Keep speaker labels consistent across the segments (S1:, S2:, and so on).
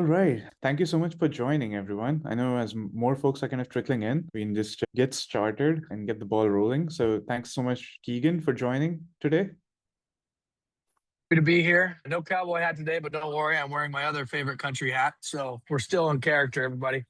S1: All right. Thank you so much for joining, everyone. I know as more folks are kind of trickling in, we can just get started and get the ball rolling. So thanks so much, Keegan, for joining today.
S2: Happy to be here. No cowboy hat today, but don't worry, I'm wearing my other favorite country hat. So we're still in character, everybody.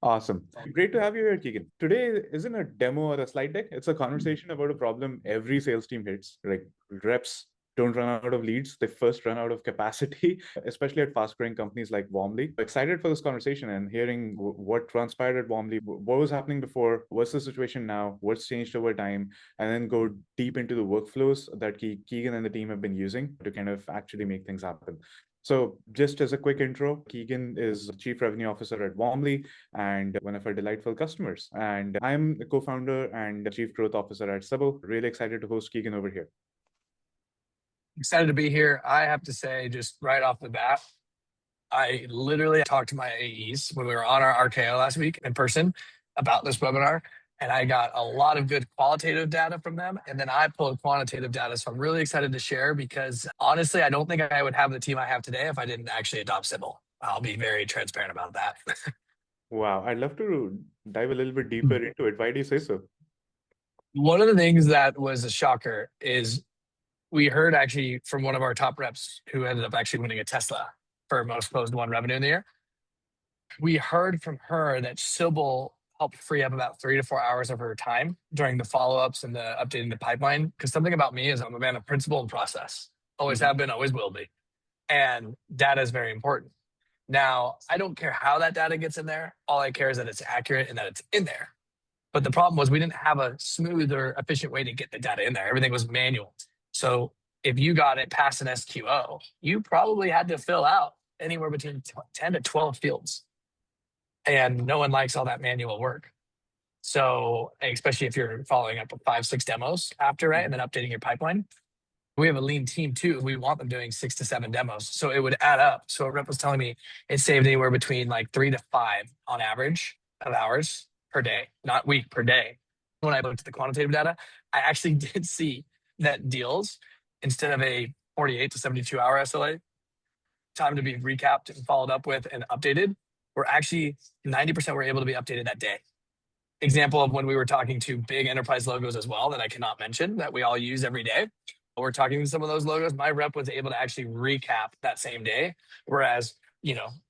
S1: Awesome. Great to have you here, Keegan. Today isn't a demo or a slide deck. It's a conversation about a problem every sales team hits. Like reps don't run out of leads. They first run out of capacity, especially at fast growing companies like Warmly. Excited for this conversation and hearing what transpired at Warmly, what was happening before, what's the situation now, what's changed over time, and then go deep into the workflows that Keegan and the team have been using to kind of actually make things happen. So, just as a quick intro, Keegan is Chief Revenue Officer at Warmly and one of our delightful customers. And I'm the co-founder and Chief Growth Officer at Sybill. Really excited to host Keegan over here.
S2: Excited to be here. I have to say, just right off the bat, I literally talked to my AEs when we were on our RKO last week in person about this webinar, and I got a lot of good qualitative data from them. And then I pulled quantitative data. So I'm really excited to share because honestly, I don't think I would have the team I have today if I didn't actually adopt Sybil. I'll be very transparent about that.
S1: Wow, I'd love to dive a little bit deeper into it. Why do you say so?
S2: One of the things that was a shocker is we heard actually from one of our top reps who ended up actually winning a Tesla for most closed won revenue in the year. We heard from her that Sybil helped free up about 3 to 4 hours of her time during the follow-ups and the updating the pipeline. Because something about me is I'm a man of principle and process. Always have been, always will be. And data is very important. Now, I don't care how that data gets in there. All I care is that it's accurate and that it's in there. But the problem was we didn't have a smooth or efficient way to get the data in there. Everything was manual. So if you got it past an SQO, you probably had to fill out anywhere between 10 to 12 fields. And no one likes all that manual work. So especially if you're following up with 5, 6 demos after, right? And then updating your pipeline. We have a lean team too. We want them doing 6 to 7 demos. So it would add up. So a rep was telling me it saved anywhere between like 3 to 5 on average of hours per day, not week, per day. When I looked at the quantitative data, I actually did see that deals, instead of a 48 to 72 hour SLA, time to be recapped and followed up with and updated, were actually 90% were able to be updated that day. Example of when we were talking to big enterprise logos as well that I cannot mention that we all use every day. We're talking to some of those logos. My rep was able to actually recap that same day. Whereas,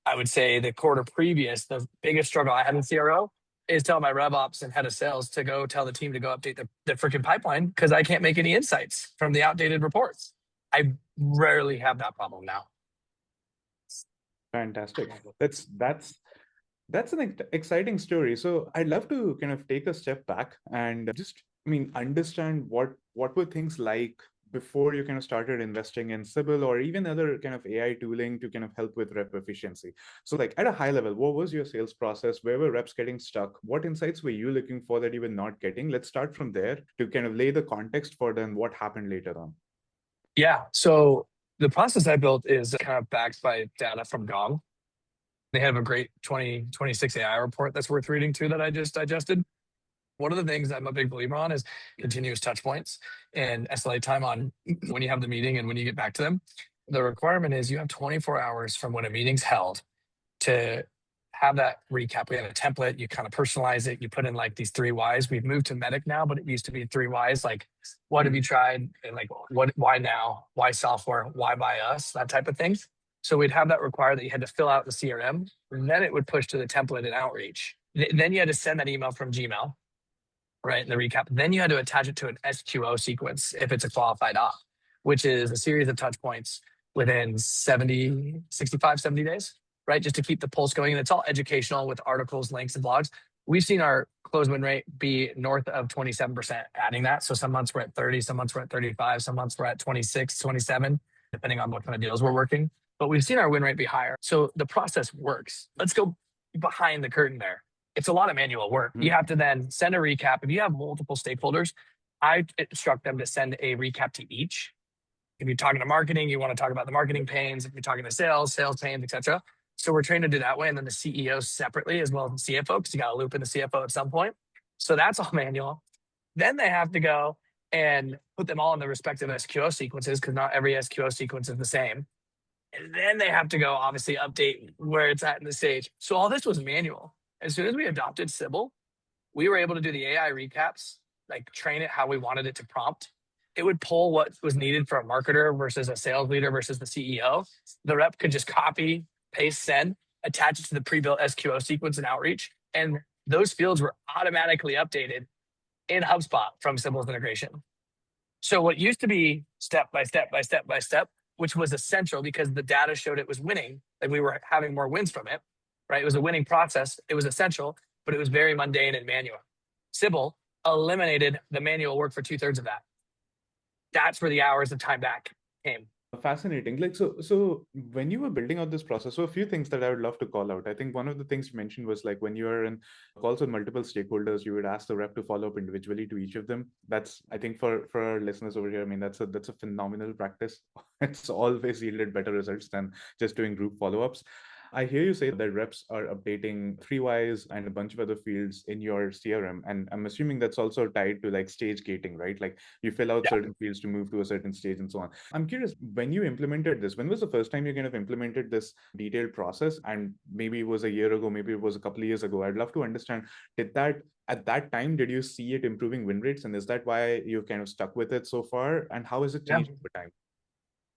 S2: I would say the quarter previous, the biggest struggle I had in CRO is tell my rev ops and head of sales to go tell the team to go update the freaking pipeline because I can't make any insights from the outdated reports. I rarely have that problem now.
S1: Fantastic. That's an exciting story. So I'd love to kind of take a step back and just, understand what were things like before you kind of started investing in Sybil or even other kind of AI tooling to kind of help with rep efficiency. So like at a high level, what was your sales process? Where were reps getting stuck? What insights were you looking for that you were not getting? Let's start from there to kind of lay the context for then what happened later on.
S2: Yeah. So the process I built is kind of backed by data from Gong. They have a great 2026 AI report that's worth reading too that I just digested. One of the things I'm a big believer on is continuous touch points and SLA time on when you have the meeting and when you get back to them. The requirement is you have 24 hours from when a meeting's held to have that recap. We have a template, you kind of personalize it, you put in like these 3 whys. We've moved to Medic now, but it used to be 3 whys, like what have you tried? And like why now? Why software? Why buy us? That type of thing. So we'd have that required that you had to fill out the CRM, and then it would push to the template and outreach. Then you had to send that email from Gmail, right? In the recap. Then you had to attach it to an SQO sequence if it's a qualified op, which is a series of touch points within 65, 70 days, right? Just to keep the pulse going. And it's all educational with articles, links, and blogs. We've seen our close win rate be north of 27% adding that. So some months we're at 30, some months we're at 35, some months we're at 26, 27, depending on what kind of deals we're working. But we've seen our win rate be higher. So the process works. Let's go behind the curtain there. It's a lot of manual work. You have to then send a recap. If you have multiple stakeholders, I instruct them to send a recap to each. If you're talking to marketing, you want to talk about the marketing pains. If you're talking to sales pains, etc. So we're trained to do that way. And then the CEO separately as well as the CFO, because you got to loop in the CFO at some point. So that's all manual. Then they have to go and put them all in the respective SQO sequences because not every SQO sequence is the same. And then they have to go obviously update where it's at in the stage. So all this was manual. As soon as we adopted Sybill, we were able to do the AI recaps, like train it how we wanted it to prompt. It would pull what was needed for a marketer versus a sales leader versus the CEO. The rep could just copy, paste, send, attach it to the pre-built SQO sequence and outreach. And those fields were automatically updated in HubSpot from Sybill's integration. So what used to be step by step by step by step, which was essential because the data showed it was winning, like we were having more wins from it, right? It was a winning process. It was essential, but it was very mundane and manual. Sybill eliminated the manual work for 2/3 of that. That's where the hours of time back came.
S1: Fascinating. Like, so when you were building out this process, so a few things that I would love to call out. I think one of the things you mentioned was like when you are in calls with multiple stakeholders, you would ask the rep to follow up individually to each of them. That's, I think for our listeners over here, I mean, that's a phenomenal practice. It's always yielded better results than just doing group follow-ups. I hear you say that reps are updating 3 Ys and a bunch of other fields in your CRM. And I'm assuming that's also tied to like stage gating, right? Like you fill out certain fields to move to a certain stage and so on. I'm curious, when you implemented this, when was the first time you kind of implemented this detailed process? And maybe it was a year ago, maybe it was a couple of years ago. I'd love to understand, at that time, did you see it improving win rates? And is that why you've kind of stuck with it so far? And how has it changed over time?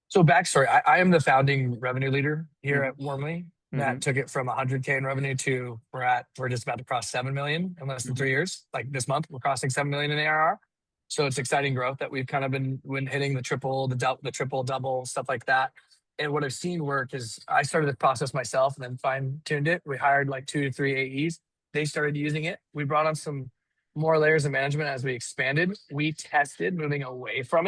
S2: So backstory, I am the founding revenue leader here at Warmly. That took it from 100K in revenue to we're just about to cross 7 million in less than 3 years. Like this month, we're crossing 7 million in ARR. So it's exciting growth that we've kind of been hitting the triple, double, stuff like that. And what I've seen work is I started the process myself and then fine tuned it. We hired like 2 to 3 AEs. They started using it. We brought on some more layers of management as we expanded. We tested moving away from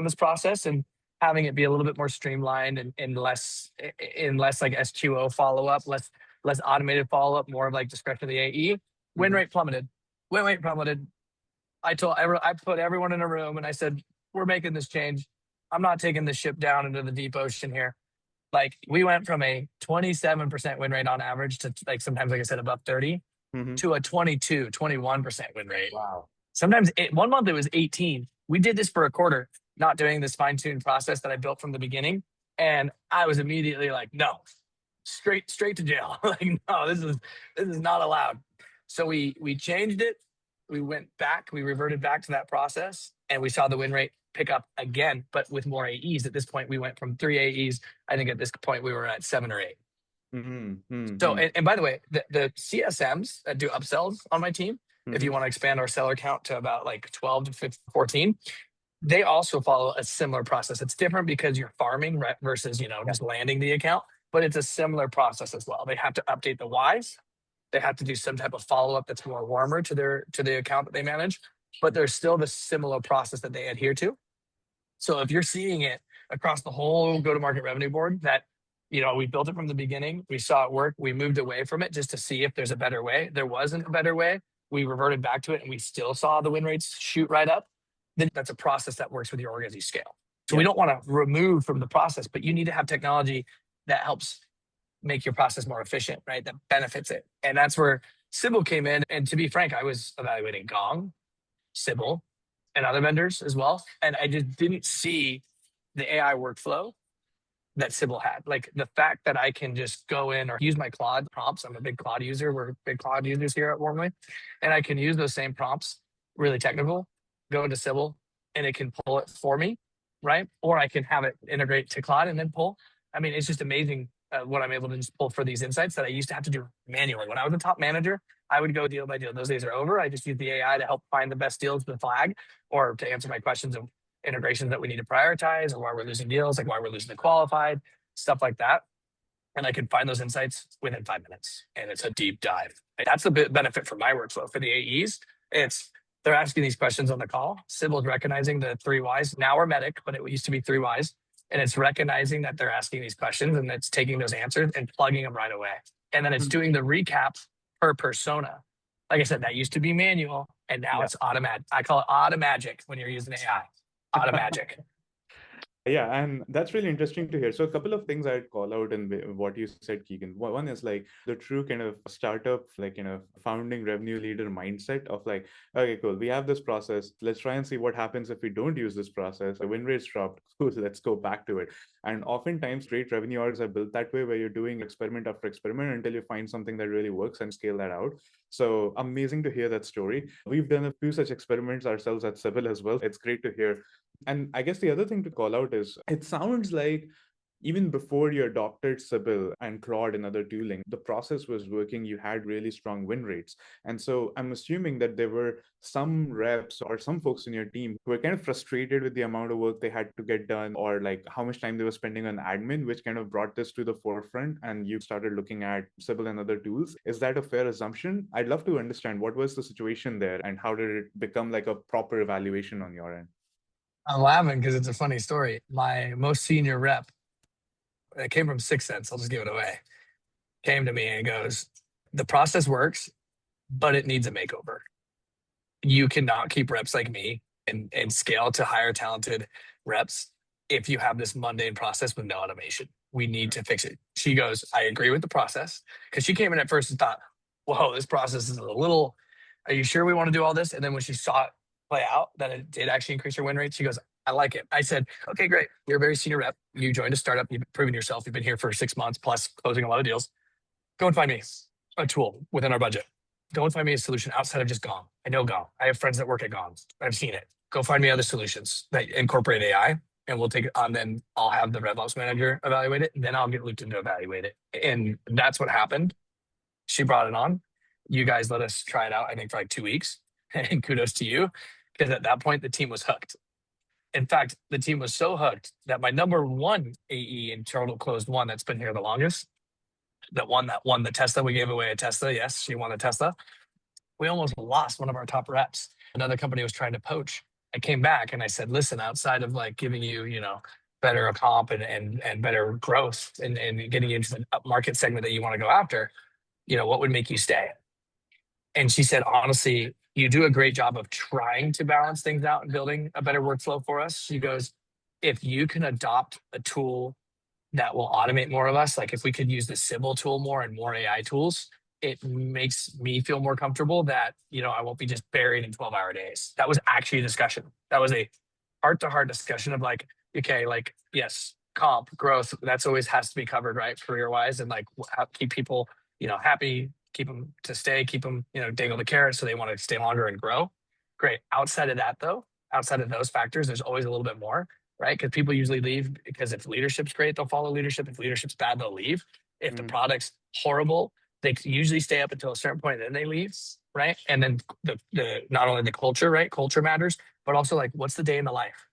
S2: this process and having it be a little bit more streamlined and less like SQO follow-up, less automated follow-up, more of like discretion of the AE. Win rate plummeted. I put everyone in a room and I said, we're making this change. I'm not taking this ship down into the deep ocean here. Like we went from a 27% win rate on average to like sometimes, like I said, above 30 to a 22, 21% win rate.
S1: Wow.
S2: Sometimes 1 month it was 18. We did this for a quarter, not doing this fine-tuned process that I built from the beginning. And I was immediately like, no, straight to jail. Like, no, this is not allowed. So we changed it. We went back, we reverted back to that process, and we saw the win rate pick up again, but with more AEs. At this point, we went from 3 AEs. I think at this point we were at 7 or 8. So, and by the way, the CSMs that do upsells on my team, if you want to expand our seller count to about like 12 to 15, 14, they also follow a similar process. It's different because you're farming versus, just landing the account, but it's a similar process as well. They have to update the Ys. They have to do some type of follow-up that's more warmer to the account that they manage, but there's still the similar process that they adhere to. So if you're seeing it across the whole go-to-market revenue board that, we built it from the beginning, we saw it work, we moved away from it just to see if there's a better way. There wasn't a better way. We reverted back to it and we still saw the win rates shoot right up. Then that's a process that works with your org as you scale. So we don't want to remove from the process, but you need to have technology that helps make your process more efficient, right? That benefits it. And that's where Sybill came in. And to be frank, I was evaluating Gong, Sybill, and other vendors as well. And I just didn't see the AI workflow that Sybill had. Like the fact that I can just go in or use my Claude prompts. I'm a big Claude user. We're big Claude users here at Warmly. And I can use those same prompts, really technical, go into Sybill, and it can pull it for me, right? Or I can have it integrate to Claude and then pull. I mean, it's just amazing what I'm able to just pull for these insights that I used to have to do manually. When I was a top manager, I would go deal by deal. Those days are over. I just use the AI to help find the best deals with flag or to answer my questions of integrations that we need to prioritize or why we're losing deals, like why we're losing the qualified, stuff like that. And I can find those insights within 5 minutes. And it's a deep dive. And that's the benefit for my workflow. For the AEs, they're asking these questions on the call. Sybill's recognizing the 3 Ys. Now we're medic, but it used to be 3 Ys. And it's recognizing that they're asking these questions and it's taking those answers and plugging them right away. And then it's doing the recap per persona. Like I said, that used to be manual and now it's automatic. I call it automagic when you're using AI. Automagic.
S1: Yeah, and that's really interesting to hear. So, a couple of things I'd call out in what you said, Keegan. One is like the true kind of startup, like, founding revenue leader mindset of like, okay, cool, we have this process. Let's try and see what happens if we don't use this process. The win rates dropped. Cool, let's go back to it. And oftentimes, great revenue orgs are built that way, where you're doing experiment after experiment until you find something that really works and scale that out. So, amazing to hear that story. We've done a few such experiments ourselves at Sybill as well. It's great to hear. And I guess the other thing to call out is it sounds like even before you adopted Sybill and Claude and other tooling, the process was working. You had really strong win rates. And so I'm assuming that there were some reps or some folks in your team who were kind of frustrated with the amount of work they had to get done or like how much time they were spending on admin, which kind of brought this to the forefront and you started looking at Sybill and other tools. Is that a fair assumption? I'd love to understand what was the situation there and how did it become like a proper evaluation on your end?
S2: I'm laughing because it's a funny story. My most senior rep, it came from Six Sense. I'll just give it away. Came to me and goes, "The process works, but it needs a makeover. You cannot keep reps like me and scale to higher talented reps if you have this mundane process with no automation. We need to fix it." She goes, "I agree with the process." Because she came in at first and thought, "Whoa, this process is a little, are you sure we want to do all this?" And then when she saw it play out, that it did actually increase her win rate, she goes, "I like it." I said, "Okay, great. You're a very senior rep. You joined a startup. You've proven yourself. You've been here for 6 months plus closing a lot of deals. Go and find me a tool within our budget. Go and find me a solution outside of just Gong. I know Gong. I have friends that work at Gong. I've seen it. Go find me other solutions that incorporate AI, and we'll take it on. Then I'll have the RevOps manager evaluate it, and then I'll get looped in to evaluate it." And that's what happened. She brought it on. You guys let us try it out, I think, for like 2 weeks. And kudos to you, because at that point, the team was hooked. In fact, the team was so hooked that my number one AE in total closed one that's been here the longest, that won the Tesla. We gave away a Tesla. Yes, she won the Tesla. We almost lost one of our top reps. Another company was trying to poach. I came back and I said, "Listen, outside of like giving you, better comp and better growth and getting you into the up market segment that you want to go after, what would make you stay?" And she said, "Honestly, you do a great job of trying to balance things out and building a better workflow for us." She goes, "If you can adopt a tool that will automate more of us, like if we could use the Sybill tool more and more AI tools, it makes me feel more comfortable that, I won't be just buried in 12-hour days." That was actually a discussion. That was a heart-to-heart discussion of like, okay, like, yes, comp, growth, that's always has to be covered, right? Career-wise, and like keep people, happy, keep them to stay, keep them, dangle the carrot so they want to stay longer and grow. Great. Outside of that though, outside of those factors, there's always a little bit more, right? Because people usually leave because if leadership's great, they'll follow leadership. If leadership's bad, they'll leave. If the product's horrible, they usually stay up until a certain point, and then they leave, right? And then the not only the culture, right? Culture matters, but also like what's the day in the life?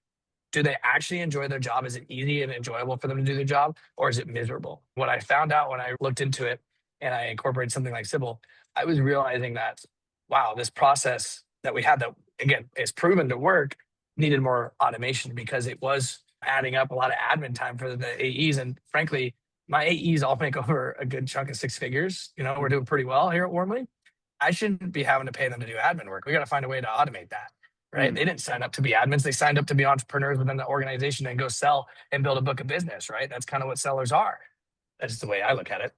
S2: Do they actually enjoy their job? Is it easy and enjoyable for them to do their job, or is it miserable? What I found out when I looked into it and I incorporated something like Sybil, I was realizing that, wow, this process that we had that, again, is proven to work, needed more automation because it was adding up a lot of admin time for the AEs. And frankly, my AEs all make over a good chunk of six figures. We're doing pretty well here at Warmly. I shouldn't be having to pay them to do admin work. We got to find a way to automate that, right? They didn't sign up to be admins. They signed up to be entrepreneurs within the organization and go sell and build a book of business, right? That's kind of what sellers are. That's the way I look at it.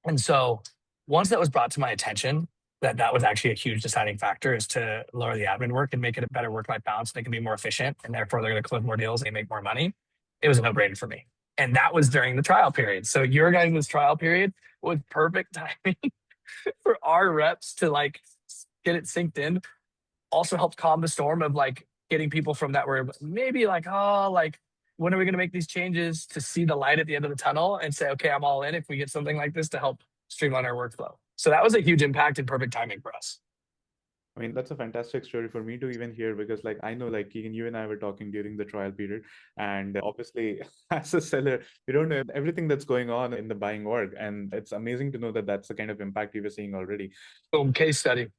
S2: And so once that was brought to my attention, that was actually a huge deciding factor, is to lower the admin work and make it a better work-life balance. They can be more efficient, and therefore they're going to close more deals and they make more money. It was a no-brainer for me. And that was during the trial period. So your guys' trial period was perfect timing for our reps to like get it synced in. Also helped calm the storm of like getting people from that were maybe like, oh, like, when are we going to make these changes, to see the light at the end of the tunnel and say, okay, I'm all in if we get something like this to help streamline our workflow. So that was a huge impact and perfect timing for us.
S1: I mean, that's a fantastic story for me to even hear because, like, I know, like, Keegan, you and I were talking during the trial period. And obviously, as a seller, you don't know everything that's going on in the buying org. And it's amazing to know that that's the kind of impact you were seeing already.
S2: Boom, case study.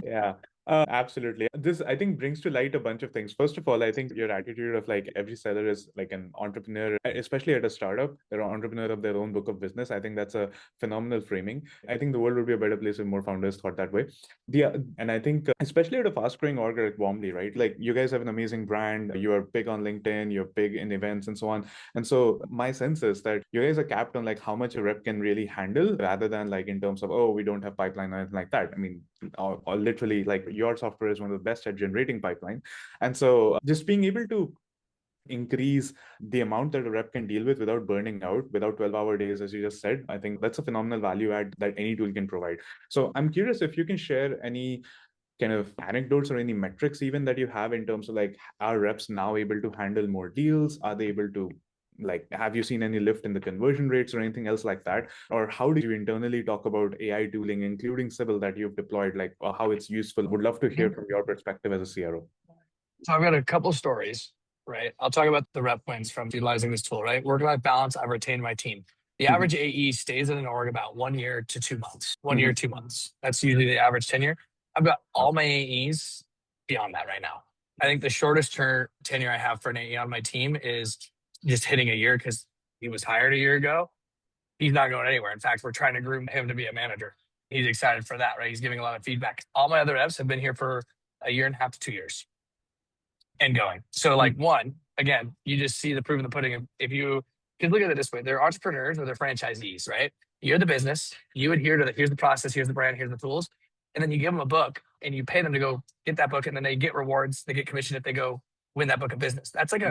S1: Yeah. Absolutely. This, I think, brings to light a bunch of things. First of all, I think your attitude of like every seller is like an entrepreneur, especially at a startup, they're an entrepreneur of their own book of business. I think that's a phenomenal framing. I think the world would be a better place if more founders thought that way. And I think, especially at a fast growing org like Warmly, right? Like you guys have an amazing brand. You are big on LinkedIn, you're big in events and so on. And so my sense is that you guys are capped on like how much a rep can really handle rather than like in terms of, oh, we don't have pipeline or anything like that. I mean, or literally like your software is one of the best at generating pipeline. And so just being able to increase the amount that a rep can deal with without burning out, without 12-hour days, as you just said, I think that's a phenomenal value add that any tool can provide. So I'm curious if you can share any kind of anecdotes or any metrics even that you have in terms of like, are reps now able to handle more deals? Are they able to, like, have you seen any lift in the conversion rates or anything else like that? Or how did you internally talk about AI tooling, including Sybill, that you've deployed, like how it's useful? Would love to hear from your perspective as a CRO.
S2: So I've got a couple stories, right? I'll talk about the rep wins from utilizing this tool, right? Work-life balance, I've retained my team. The average AE stays in an org about 1 year to 2 months. 1 year, 2 months. That's usually the average tenure. I've got all my AEs beyond that right now. I think the shortest tenure I have for an AE on my team is just hitting a year because he was hired a year ago. He's not going anywhere. In fact, we're trying to groom him to be a manager. He's excited for that, right? He's giving a lot of feedback. All my other reps have been here for a year and a half to 2 years and going. So like one, again, you just see the proof in the pudding. If you can look at it this way, they're entrepreneurs or they're franchisees, right? You're the business, you adhere to here's the process, here's the brand, here's the tools. And then you give them a book and you pay them to go get that book. And then they get rewards, they get commission if they go win that book of business. That's like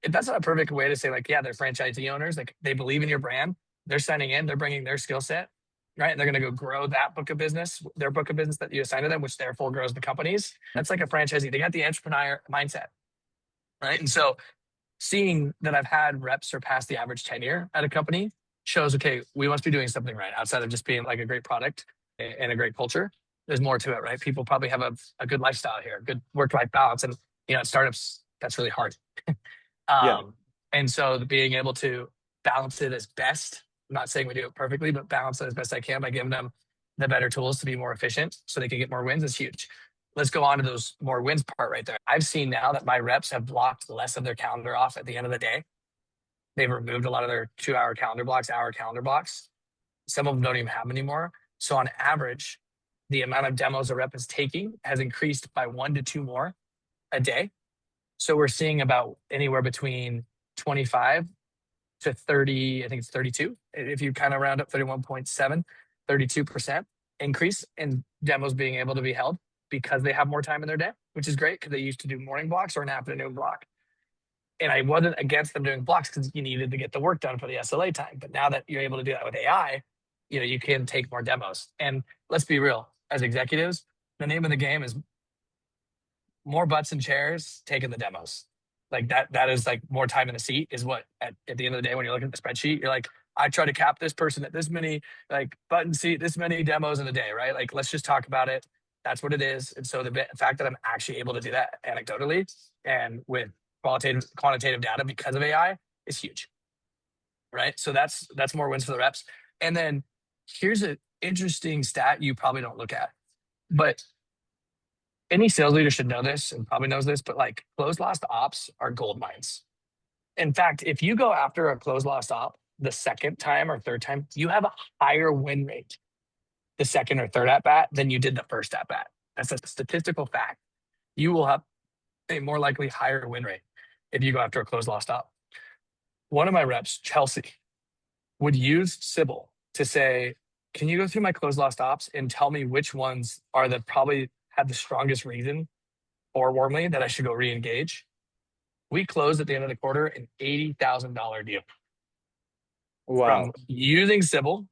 S2: if that's not a perfect way to say like, yeah, they're franchisee owners, like they believe in your brand, they're signing in, they're bringing their skill set, right? And they're going to go grow that book of business, their book of business that you assign to them, which therefore grows the companies. That's like a franchisee. They got the entrepreneur mindset, right? And so seeing that I've had reps surpass the average tenure at a company shows, okay, we must be doing something right outside of just being like a great product and a great culture. There's more to it, right? People probably have a good lifestyle here, good work-life balance. And, at startups, that's really hard.
S1: Yeah.
S2: And so being able to balance it as best, I'm not saying we do it perfectly, but balance it as best I can by giving them the better tools to be more efficient so they can get more wins is huge. Let's go on to those more wins part right there. I've seen now that my reps have blocked less of their calendar off at the end of the day. They've removed a lot of their 2-hour calendar blocks, hour calendar blocks. Some of them don't even have them anymore. So on average, the amount of demos a rep is taking has increased by 1 to 2 more a day. So we're seeing about anywhere between 25 to 30, I think it's 32. If you kind of round up 31.7, 32% increase in demos being able to be held because they have more time in their day, which is great because they used to do morning blocks or an afternoon block. And I wasn't against them doing blocks because you needed to get the work done for the SLA time. But now that you're able to do that with AI, you can take more demos. And let's be real, as executives, the name of the game is more butts and chairs taking the demos. Like that is like more time in the seat is what at the end of the day, when you're looking at the spreadsheet, you're like, I try to cap this person at this many like button seat, this many demos in a day, right? Like, let's just talk about it. That's what it is. And so the fact that I'm actually able to do that anecdotally and with quantitative data because of AI is huge, right? So that's more wins for the reps. And then here's an interesting stat you probably don't look at, but any sales leader should know this and probably knows this, but like closed lost ops are gold mines. In fact, if you go after a closed lost op the second time or third time, you have a higher win rate the second or third at bat than you did the first at bat. That's a statistical fact. You will have a more likely higher win rate if you go after a closed lost op. One of my reps, Chelsea, would use Sybill to say, can you go through my closed lost ops and tell me which ones are the probably have the strongest reason or Warmly that I should go re-engage? We closed at the end of the quarter an $80,000 deal.
S1: Wow.
S2: From using Sybill,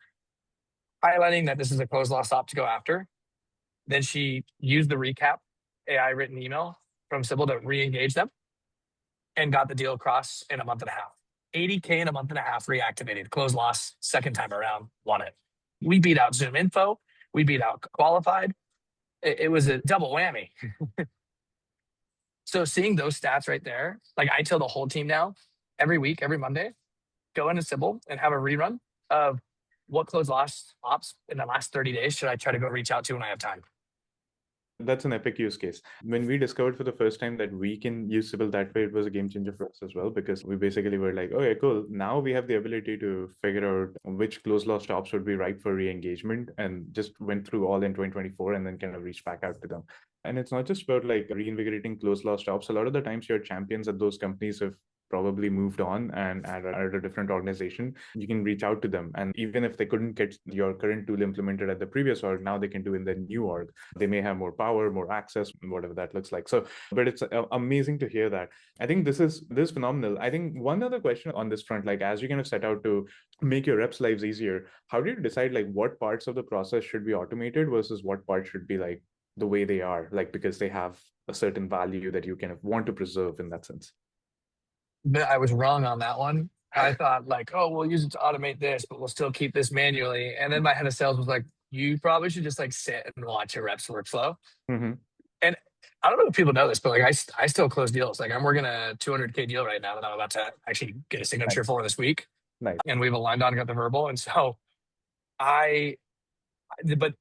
S2: highlighting that this is a closed loss op to go after. Then she used the recap AI written email from Sybill to re-engage them and got the deal across in a month and a half. 80K in a month and a half reactivated, closed loss, second time around, won it. We beat out Zoom Info. We beat out Qualified. It was a double whammy. So seeing those stats right there, like I tell the whole team now, every week, every Monday, go into Sybill and have a rerun of what closed loss ops in the last 30 days should I try to go reach out to when I have time.
S1: That's an epic use case. When we discovered for the first time that we can use Sybill that way, it was a game changer for us as well, because we basically were like, okay, cool. Now we have the ability to figure out which close loss stops would be ripe for re-engagement, and just went through all in 2024 and then kind of reached back out to them. And it's not just about like reinvigorating close loss stops. A lot of the times your champions at those companies have probably moved on and at a different organization. You can reach out to them, and even if they couldn't get your current tool implemented at the previous org, now they can do in the new org. They may have more power, more access, whatever that looks like. So, but it's amazing to hear that. I think this is phenomenal. I think one other question on this front, like as you kind of set out to make your reps' lives easier, how do you decide like what parts of the process should be automated versus what parts should be like the way they are, like because they have a certain value that you kind of want to preserve in that sense?
S2: I was wrong on that one. I thought like, oh, we'll use it to automate this, but we'll still keep this manually. And then my head of sales was like, you probably should just like sit and watch your reps workflow.
S1: Mm-hmm.
S2: And I don't know if people know this, but like I still close deals. Like I'm working a 200K deal right now that I'm about to actually get a signature
S1: Nice.
S2: for this week.
S1: Nice.
S2: And we've aligned on, got the verbal. And so but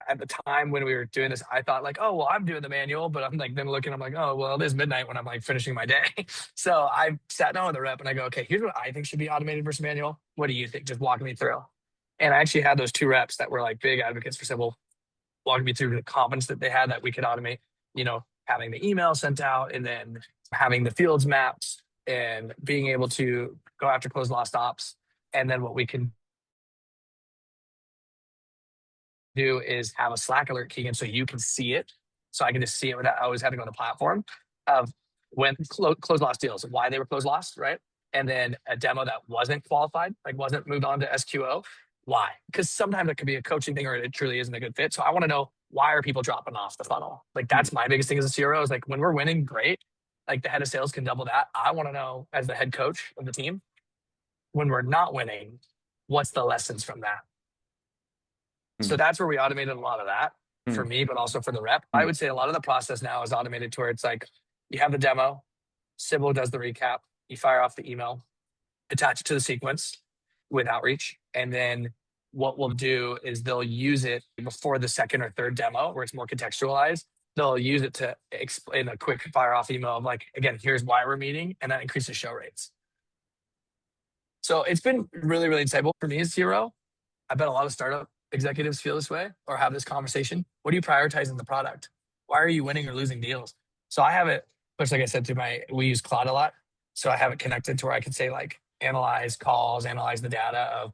S2: at the time when we were doing this, I thought like, oh, well, I'm doing the manual, but I'm like, then looking, I'm like, oh, well, it is midnight when I'm like finishing my day. So I sat down with the rep and I go, okay, here's what I think should be automated versus manual. What do you think? Just walk me through. And I actually had those two reps that were like big advocates for Sybill, walking me through the confidence that they had that we could automate, having the email sent out and then having the fields mapped and being able to go after close lost ops. And then what we can do is have a Slack alert, Keegan, so you can see it. So I can just see it without always having to go on the platform of when close lost deals, why they were close lost, right? And then a demo that wasn't qualified, like wasn't moved on to SQO. Why? Because sometimes it could be a coaching thing or it truly isn't a good fit. So I want to know, why are people dropping off the funnel? Like that's my biggest thing as a CRO is like when we're winning, great. Like the head of sales can double that. I want to know as the head coach of the team, when we're not winning, what's the lessons from that? So that's where we automated a lot of that for me, but also for the rep. I would say a lot of the process now is automated to where it's like you have the demo, Sybill does the recap, you fire off the email, attach it to the sequence with outreach. And then what we'll do is they'll use it before the second or third demo where it's more contextualized. They'll use it to explain a quick fire off email of like, again, here's why we're meeting, and that increases show rates. So it's been really, really insightful for me as CRO. I bet a lot of startup executives feel this way or have this conversation. What do you prioritize in the product? Why are you winning or losing deals? So I have it, which like I said, we use Cloud a lot. So I have it connected to where I can say like, analyze calls, analyze the data of,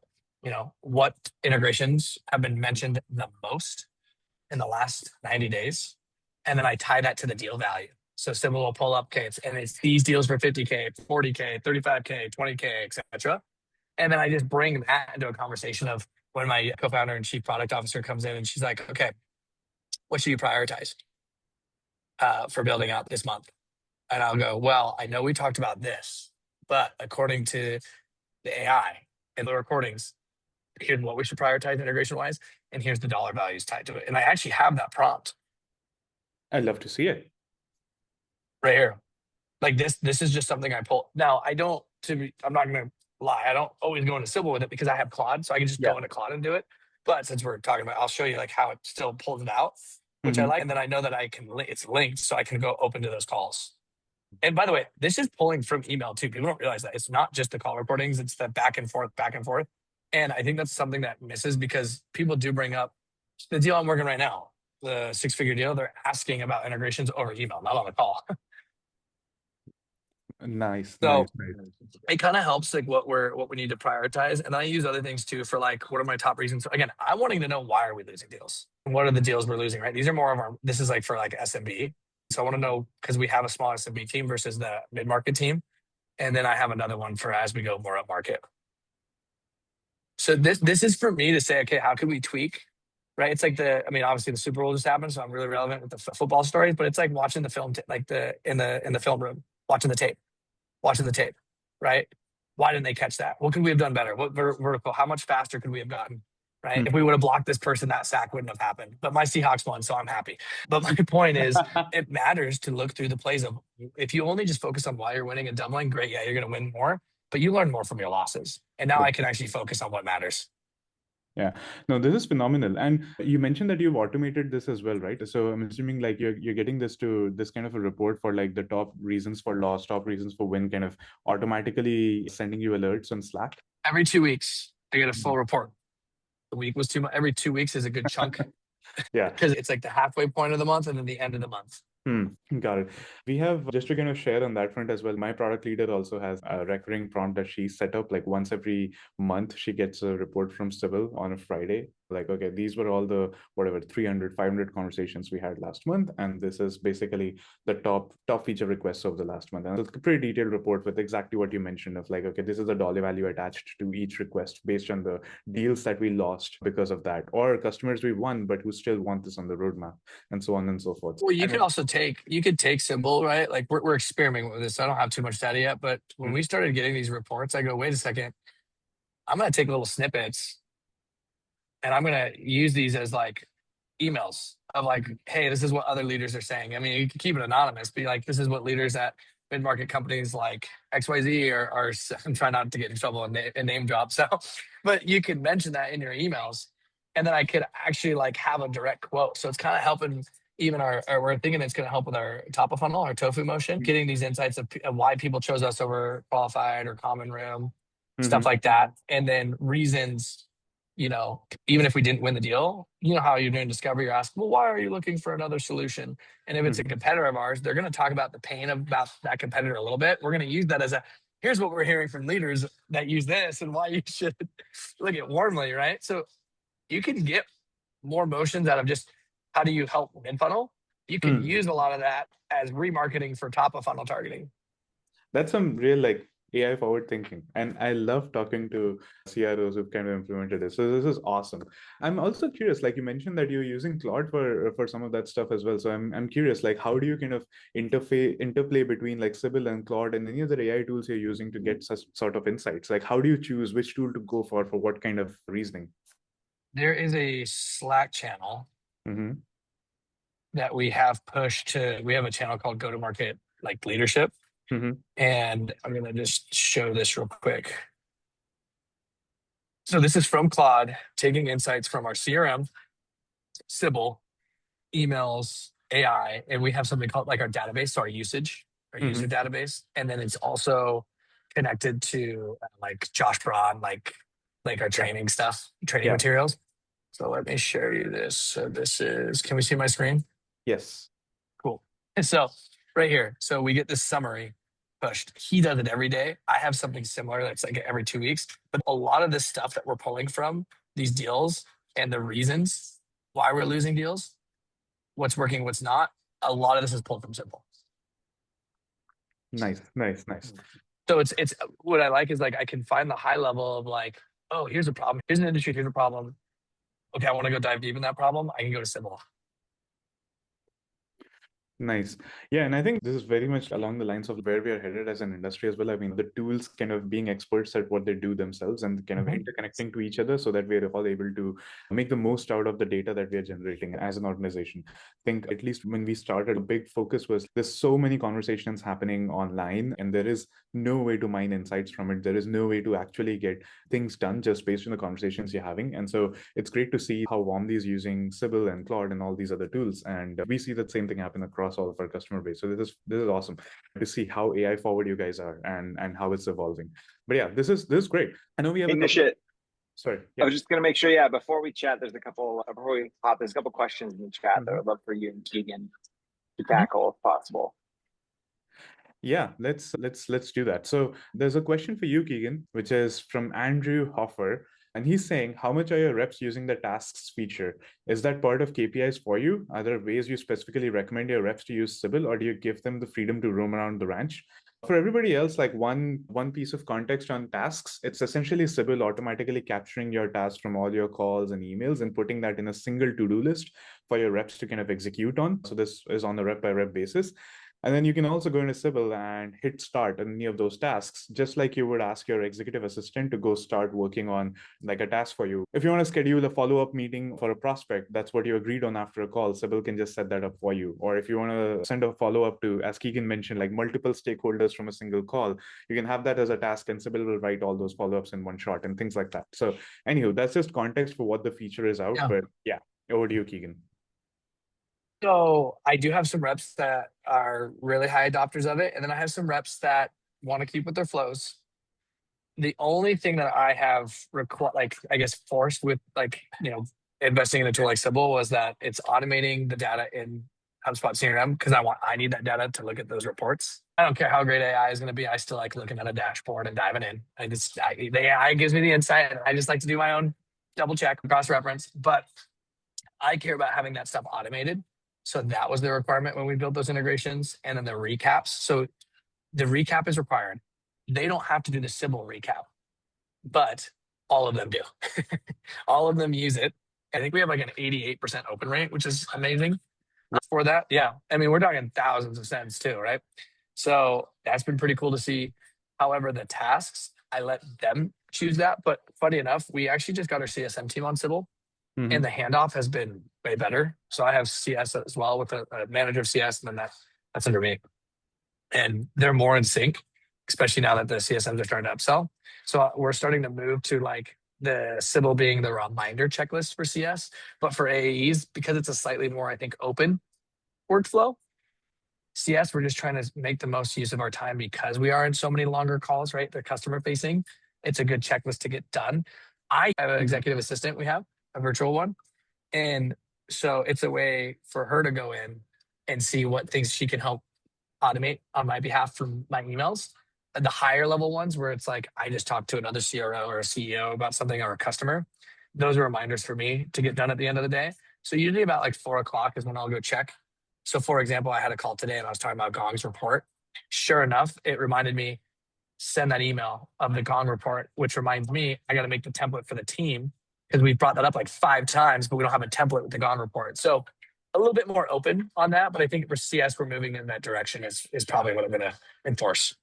S2: what integrations have been mentioned the most in the last 90 days. And then I tie that to the deal value. So Sybill will pull up, it's these deals for 50K, 40K, 35K, 20K, et cetera. And then I just bring that into a conversation of when my co-founder and chief product officer comes in and she's like, okay, what should you prioritize for building out this month? And I'll go, well, I know we talked about this, but according to the AI and the recordings, here's what we should prioritize integration-wise, and here's the dollar values tied to it. And I actually have that prompt.
S1: I'd love to see it.
S2: Right here. Like this is just something I pull. Now, I'm not going to lie. I don't always go into Sybill with it because I have Claude, so I can just go into Claude and do it. But since we're talking about, I'll show you like how it still pulls it out, which I like. And then I know that it's linked, so I can go open to those calls. And by the way, this is pulling from email too. People don't realize that it's not just the call recordings; it's the back and forth. And I think that's something that misses because people do bring up the deal I'm working right now, the 6-figure deal. They're asking about integrations over email, not on the call.
S1: Nice.
S2: So it kind of helps like what we need to prioritize. And I use other things too for like, what are my top reasons? Again, I'm wanting to know, why are we losing deals? What are the deals we're losing, right? These are more of this is like for like SMB. So I want to know, because we have a small SMB team versus the mid-market team. And then I have another one for as we go more up market. So this is for me to say, okay, how can we tweak? Right? It's like obviously the Super Bowl just happened, so I'm really relevant with the football stories. But it's like watching the film, in the film room, watching the tape, right? Why didn't they catch that? What could we have done better? What vertical? How much faster could we have gotten? Right? If we would have blocked this person, that sack wouldn't have happened. But my Seahawks won, so I'm happy. But my point is, it matters to look through the plays of, if you only just focus on why you're winning and doubling, great, yeah, you're going to win more. But you learn more from your losses. And now I can actually focus on what matters.
S1: Yeah, no, this is phenomenal. And you mentioned that you've automated this as well, right? So I'm assuming like you're getting this kind of a report for like the top reasons for loss, top reasons for win, kind of automatically sending you alerts on Slack.
S2: Every 2 weeks, I get a full report. The week was too much. Every 2 weeks is a good chunk
S1: Yeah.
S2: because it's like the halfway point of the month and then the end of the month.
S1: Got it. We have, just to kind of share on that front as well, my product leader also has a recurring prompt that she set up like once every month. She gets a report from Sybill on a Friday. Like, okay, these were all the whatever 300, 500 conversations we had last month. And this is basically the top feature requests of the last month. And it's a pretty detailed report with exactly what you mentioned of like, okay, this is the dollar value attached to each request based on the deals that we lost because of that, or customers we won, but who still want this on the roadmap, and so on and so forth.
S2: Well,
S1: And
S2: you could take Sybill, right? Like we're experimenting with this. So I don't have too much data yet, but when we started getting these reports, I go, wait a second, I'm going to take little snippets and I'm going to use these as like emails of like, hey, this is what other leaders are saying. I mean, you can keep it anonymous, be like, this is what leaders at mid-market companies like XYZ are I'm trying not to get in trouble and name drop. So, but you could mention that in your emails. And then I could actually like have a direct quote. So it's kind of helping even we're thinking it's going to help with our top of funnel, our tofu motion, getting these insights of why people chose us over qualified or common room, stuff like that. And then reasons, even if we didn't win the deal, you know how you're doing discovery, you're asking, well, why are you looking for another solution? And if it's a competitor of ours, they're going to talk about the pain about that competitor a little bit. We're going to use that as here's what we're hearing from leaders that use this and why you should look at warmly, right? So you can get more motions out of just how do you help mid-funnel? You can use a lot of that as remarketing for top of funnel targeting.
S1: That's some real like AI forward thinking. And I love talking to CROs who've kind of implemented this. So this is awesome. I'm also curious, like you mentioned that you're using Claude for some of that stuff as well. So I'm curious, like how do you kind of interplay between like Sybill and Claude and any other AI tools you're using to get such sort of insights? Like how do you choose which tool to go for what kind of reasoning?
S2: There is a Slack channel that we have pushed to. We have a channel called Go to Market like Leadership. And I'm going to just show this real quick. So this is from Claude, taking insights from our CRM, Sybill, emails, AI, and we have something called like our database, so our usage, our user database. And then it's also connected to like Josh Braun, like our training stuff, training materials. So let me show you this. So this is, can we see my screen?
S1: Yes.
S2: Cool. And so right here, so we get this summary pushed. He does it every day. I have something similar that's like every 2 weeks. But a lot of this stuff that we're pulling from these deals and the reasons why we're losing deals, what's working, what's not, a lot of this is pulled from Sybill.
S1: Nice.
S2: So it's what I like is like I can find the high level of like, oh, here's a problem. Here's an industry. Here's a problem. Okay, I want to go dive deep in that problem. I can go to Sybill.
S1: Nice. Yeah, and I think this is very much along the lines of where we are headed as an industry as well. I mean, the tools kind of being experts at what they do themselves and kind of interconnecting to each other so that we're all able to make the most out of the data that we are generating as an organization. I think at least when we started, a big focus was there's so many conversations happening online and there is no way to mine insights from it. There is no way to actually get things done just based on the conversations you're having. And so it's great to see how Warmly is using Sybill and Claude and all these other tools. And we see that same thing happen across all of our customer base. So this is awesome to see how AI forward you guys are and how it's evolving. But yeah, this is great. I know we have
S3: Nishit.
S1: Sorry.
S3: Yeah. I was just going to make sure, before we chat, there's a couple questions in the chat that I'd love for you and Keegan to tackle if possible.
S1: Yeah, let's do that. So there's a question for you, Keegan, which is from Andrew Hoffer. And he's saying, how much are your reps using the tasks feature? Is that part of KPIs for you? Are there ways you specifically recommend your reps to use Sybill, or do you give them the freedom to roam around the ranch? For everybody else, like one piece of context on tasks, it's essentially Sybill automatically capturing your tasks from all your calls and emails and putting that in a single to-do list for your reps to kind of execute on. So this is on a rep by rep basis. And then you can also go into Sybill and hit start on any of those tasks, just like you would ask your executive assistant to go start working on like a task for you. If you want to schedule a follow-up meeting for a prospect, that's what you agreed on after a call, Sybill can just set that up for you. Or if you want to send a follow-up to, as Keegan mentioned, like multiple stakeholders from a single call, you can have that as a task and Sybill will write all those follow-ups in one shot and things like that. So anywho, that's just context for what the feature is out.
S2: Yeah.
S1: But yeah, over to you, Keegan.
S2: So I do have some reps that are really high adopters of it, and then I have some reps that want to keep with their flows. The only thing that I have forced with investing in a tool like Sybill was that it's automating the data in HubSpot CRM because I need that data to look at those reports. I don't care how great AI is going to be. I still like looking at a dashboard and diving in. The AI gives me the insight, and I just like to do my own double check, cross reference. But I care about having that stuff automated. So that was the requirement when we built those integrations, and then the recaps. So the recap is required. They don't have to do the Sybill recap, but all of them do. All of them use it. I think we have like an 88% open rate, which is amazing for that. Yeah. I mean, we're talking thousands of sends too, right? So that's been pretty cool to see. However, the tasks, I let them choose that. But funny enough, we actually just got our CSM team on Sybill.
S1: Mm-hmm.
S2: And the handoff has been way better. So I have CS as well with a manager of CS, and then that's under me. And they're more in sync, especially now that the CSMs are starting to upsell. So we're starting to move to like the Sybill being the reminder checklist for CS, but for AEs, because it's a slightly more, I think, open workflow. CS, we're just trying to make the most use of our time because we are in so many longer calls, right? They're customer facing. It's a good checklist to get done. I have an executive assistant, we have a virtual one. And so it's a way for her to go in and see what things she can help automate on my behalf from my emails. And the higher level ones where it's like, I just talked to another CRO or a CEO about something or a customer. Those are reminders for me to get done at the end of the day. So usually about like 4:00 is when I'll go check. So for example, I had a call today and I was talking about Gong's report. Sure enough, it reminded me, send that email of the Gong report, which reminds me, I got to make the template for the team because we brought that up like 5 times, but we don't have a template with the Gong report. So a little bit more open on that, but I think for CS, we're moving in that direction is probably what I'm going to enforce.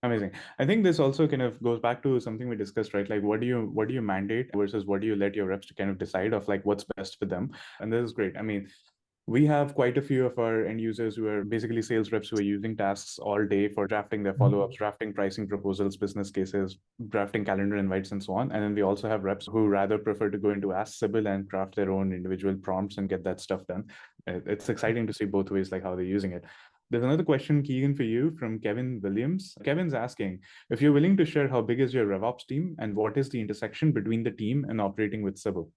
S1: Amazing. I think this also kind of goes back to something we discussed, right? Like, what do you mandate versus what do you let your reps to kind of decide of like what's best for them? And this is great. I mean, we have quite a few of our end users who are basically sales reps who are using tasks all day for drafting their follow-ups, drafting pricing proposals, business cases, drafting calendar invites, and so on. And then we also have reps who rather prefer to go into Ask Sybill and craft their own individual prompts and get that stuff done. It's exciting to see both ways, like how they're using it. There's another question, Keegan, for you from Kevin Williams. Kevin's asking, if you're willing to share how big is your RevOps team and what is the intersection between the team and operating with Sybill?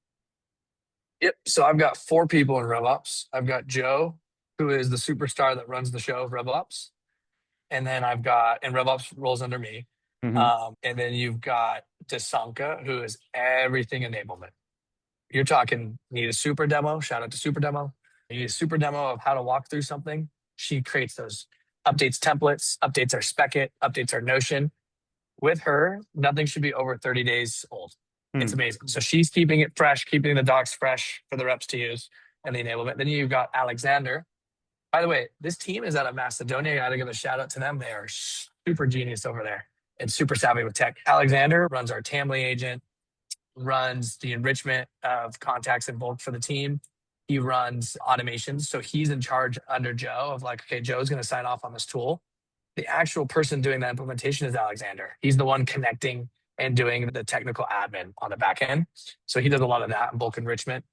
S2: Yep. So I've got 4 people in RevOps. I've got Joe, who is the superstar that runs the show of RevOps. And then and RevOps rolls under me.
S1: Mm-hmm.
S2: And then you've got Desanka, who is everything enablement. You're talking, need a super demo. Shout out to super demo. You need a super demo of how to walk through something. She creates those updates, templates, updates our Spec-It, updates our Notion. With her, nothing should be over 30 days old. It's amazing. So she's keeping it fresh, keeping the docs fresh for the reps to use and the enablement. Then you've got Alexander. By the way, this team is out of Macedonia. I got to give a shout out to them. They are super genius over there and super savvy with tech. Alexander runs our Tamley agent, runs the enrichment of contacts in bulk for the team. He runs automations. So he's in charge under Joe of like, okay, Joe's going to sign off on this tool. The actual person doing that implementation is Alexander. He's the one connecting and doing the technical admin on the back end. So he does a lot of that in bulk enrichment.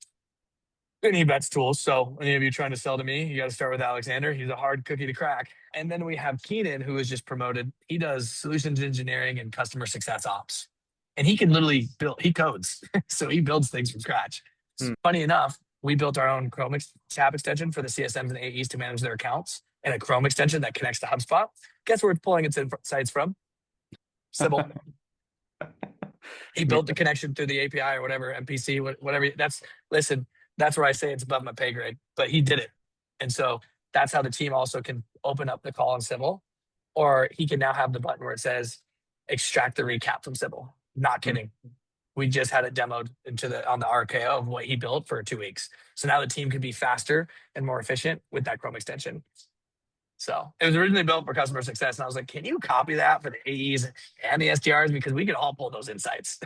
S2: And he vets tools. So any of you trying to sell to me, you got to start with Alexander. He's a hard cookie to crack. And then we have Keenan, who was just promoted. He does solutions engineering and customer success ops. And he can literally he codes. So he builds things from scratch. Funny enough, we built our own Chrome tab extension for the CSMs and AEs to manage their accounts, and a Chrome extension that connects to HubSpot. Guess where it's pulling its insights from? Sybill. He built the connection through the API or whatever, MPC, whatever. That's where I say it's above my pay grade, but he did it. And so that's how the team also can open up the call in Sybill, or he can now have the button where it says, extract the recap from Sybill. Not kidding. We just had it demoed on the RKO of what he built for 2 weeks. So now the team can be faster and more efficient with that Chrome extension. So it was originally built for customer success. And I was like, can you copy that for the AEs and the SDRs? Because we can all pull those insights.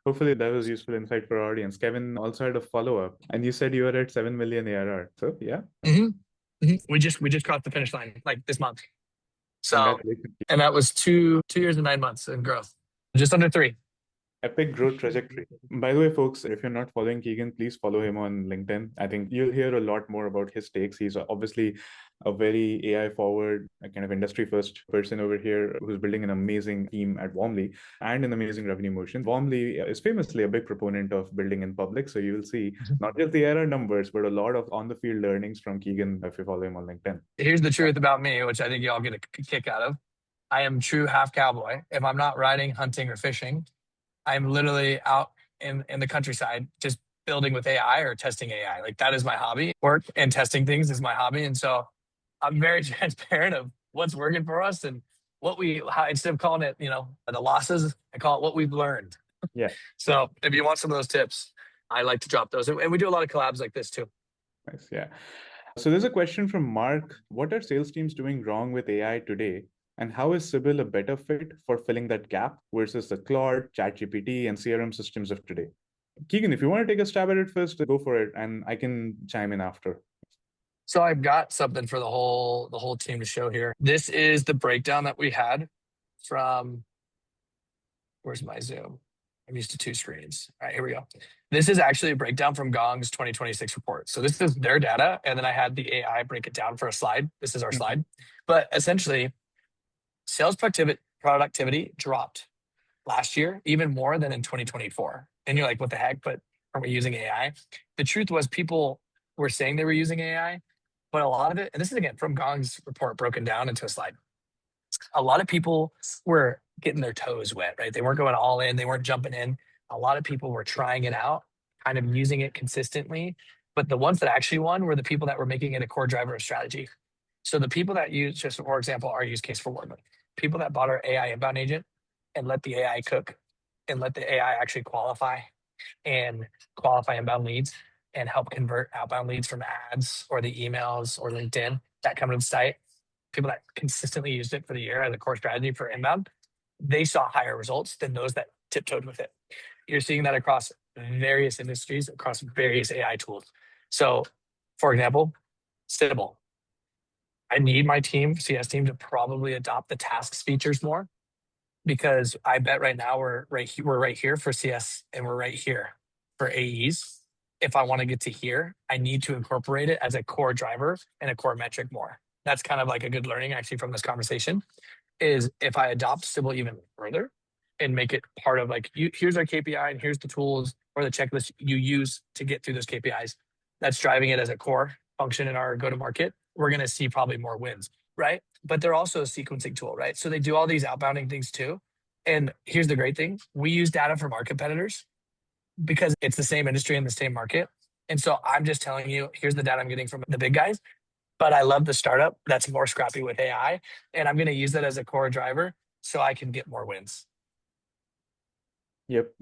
S1: Hopefully that was useful insight for our audience. Kevin also had a follow-up, and you said you were at 7 million ARR. So yeah.
S2: We just crossed the finish line like this month. So,
S1: Congratulations.
S2: and that was 2 years and 9 months in growth, just under 3.
S1: Epic growth trajectory. By the way, folks, if you're not following Keegan, please follow him on LinkedIn. I think you'll hear a lot more about his takes. He's obviously a very AI forward, kind of industry first person over here who's building an amazing team at Warmly and an amazing revenue motion. Warmly is famously a big proponent of building in public. So you will see not just the ARR numbers, but a lot of on the field learnings from Keegan if you follow him on LinkedIn.
S2: Here's the truth about me, which I think y'all get a kick out of. I am true half cowboy. If I'm not riding, hunting, or fishing, I'm literally out in the countryside just building with AI or testing AI. Like that is my hobby. Work and testing things is my hobby. And so I'm very transparent of what's working for us and how instead of calling it, the losses, I call it what we've learned.
S1: Yeah.
S2: So if you want some of those tips, I like to drop those. And we do a lot of collabs like this too.
S1: Nice. Yeah. So there's a question from Mark. What are sales teams doing wrong with AI today? And how is Sybill a better fit for filling that gap versus the Claude, ChatGPT, and CRM systems of today? Keegan, if you want to take a stab at it first, go for it, and I can chime in after.
S2: So I've got something for the whole team to show here. This is the breakdown that we had from, where's my Zoom? I'm used to 2 screens. All right, here we go. This is actually a breakdown from Gong's 2026 report. So this is their data, and then I had the AI break it down for a slide. This is our slide. But essentially, sales productivity dropped last year, even more than in 2024. And you're like, what the heck? But aren't we using AI? The truth was people were saying they were using AI, but a lot of it, and this is again from Gong's report broken down into a slide. A lot of people were getting their toes wet, right? They weren't going all in. They weren't jumping in. A lot of people were trying it out, kind of using it consistently. But the ones that actually won were the people that were making it a core driver of strategy. So the people that use, just for example, our use case for Warmly, people that bought our AI inbound agent and let the AI cook and let the AI actually qualify inbound leads and help convert outbound leads from ads or the emails or LinkedIn that come to the site. People that consistently used it for the year as a core strategy for inbound, they saw higher results than those that tiptoed with it. You're seeing that across various industries, across various AI tools. So, for example, Sybill. I need my CS team, to probably adopt the tasks features more, because I bet right now we're right here for CS and we're right here for AEs. If I want to get to here, I need to incorporate it as a core driver and a core metric more. That's kind of like a good learning actually from this conversation, is if I adopt Sybill even further and make it part of like, here's our KPI and here's the tools or the checklist you use to get through those KPIs. That's driving it as a core function in our go-to-market. We're going to see probably more wins, right? But they're also a sequencing tool, right? So they do all these outbounding things too. And here's the great thing. We use data from our competitors because it's the same industry and the same market. And so I'm just telling you, here's the data I'm getting from the big guys. But I love the startup that's more scrappy with AI. And I'm going to use that as a core driver so I can get more wins.
S1: Yep.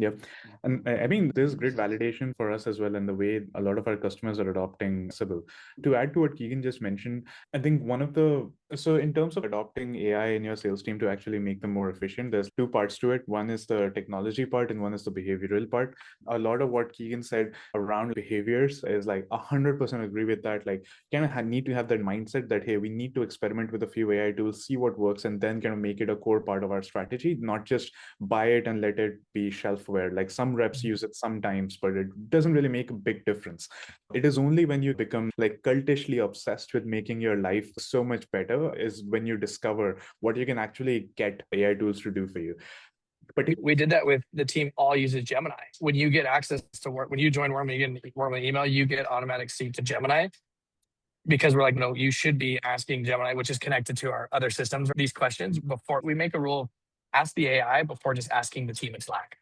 S1: And I mean, there's great validation for us as well in the way a lot of our customers are adopting Sybill. To add to what Keegan just mentioned, I think so in terms of adopting AI in your sales team to actually make them more efficient, there's 2 parts to it. One is the technology part and one is the behavioral part. A lot of what Keegan said around behaviors is like 100% agree with that. Like kind of need to have that mindset that, hey, we need to experiment with a few AI tools, see what works, and then kind of make it a core part of our strategy, not just buy it and let it be shelfware. Like some reps use it sometimes, but it doesn't really make a big difference. It is only when you become like cultishly obsessed with making your life so much better is when you discover what you can actually get AI tools to do for you. But
S2: we did that with the team all uses Gemini. When you get access to work, when you join Warmly, you get Warmly email, you get automatic sync to Gemini. Because we're like, no, you should be asking Gemini, which is connected to our other systems, these questions before we make a rule. Ask the AI before just asking the team in Slack.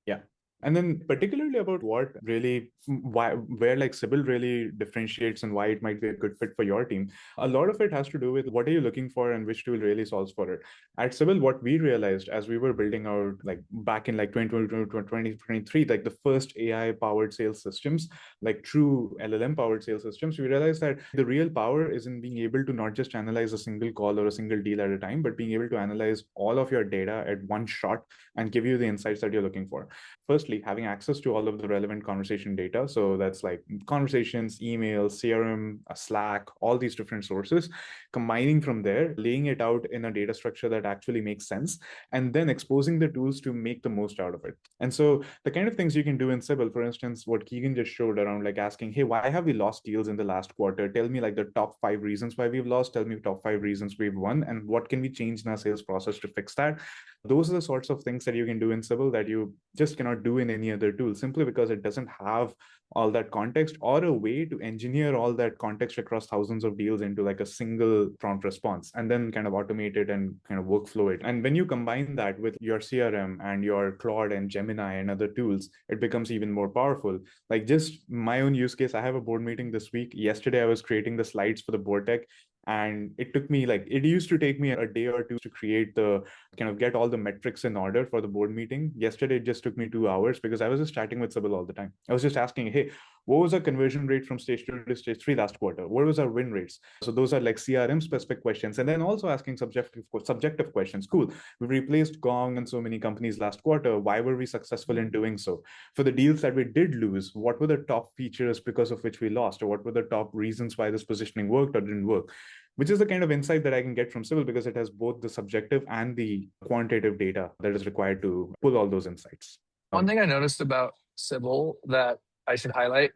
S1: Yeah. And then particularly about where like Sybill really differentiates and why it might be a good fit for your team. A lot of it has to do with what are you looking for and which tool really solves for it. At Sybill, what we realized as we were building out like back in like 2023, like the first AI powered sales systems, like true LLM powered sales systems, we realized that the real power is in being able to not just analyze a single call or a single deal at a time, but being able to analyze all of your data at one shot and give you the insights that you're looking for. Firstly, having access to all of the relevant conversation data. So that's like conversations, emails, CRM, Slack, all these different sources, combining from there, laying it out in a data structure that actually makes sense, and then exposing the tools to make the most out of it. And so the kind of things you can do in Sybill, for instance, what Keegan just showed around like asking, hey, why have we lost deals in the last quarter? Tell me like the top 5 reasons why we've lost. Tell me top 5 reasons we've won, and what can we change in our sales process to fix that? Those are the sorts of things that you can do in Sybill that you just cannot do in any other tool, simply because it doesn't have all that context or a way to engineer all that context across thousands of deals into like a single prompt response and then kind of automate it and kind of workflow it. And when you combine that with your CRM and your Claude and Gemini and other tools, it becomes even more powerful. Like just my own use case, I have a board meeting this week. Yesterday, I was creating the slides for the board deck. And it used to take me a day or two to create the kind of get all the metrics in order for the board meeting. Yesterday, it just took me 2 hours because I was just chatting with Sybill all the time. I was just asking, hey, what was our conversion rate from stage 2 to stage 3 last quarter? What was our win rates? So those are like CRM specific questions. And then also asking subjective questions. Cool. We replaced Gong and so many companies last quarter. Why were we successful in doing so? For the deals that we did lose, what were the top features because of which we lost? Or what were the top reasons why this positioning worked or didn't work? Which is the kind of insight that I can get from Sybill because it has both the subjective and the quantitative data that is required to pull all those insights.
S2: One thing I noticed about Sybill that I should highlight,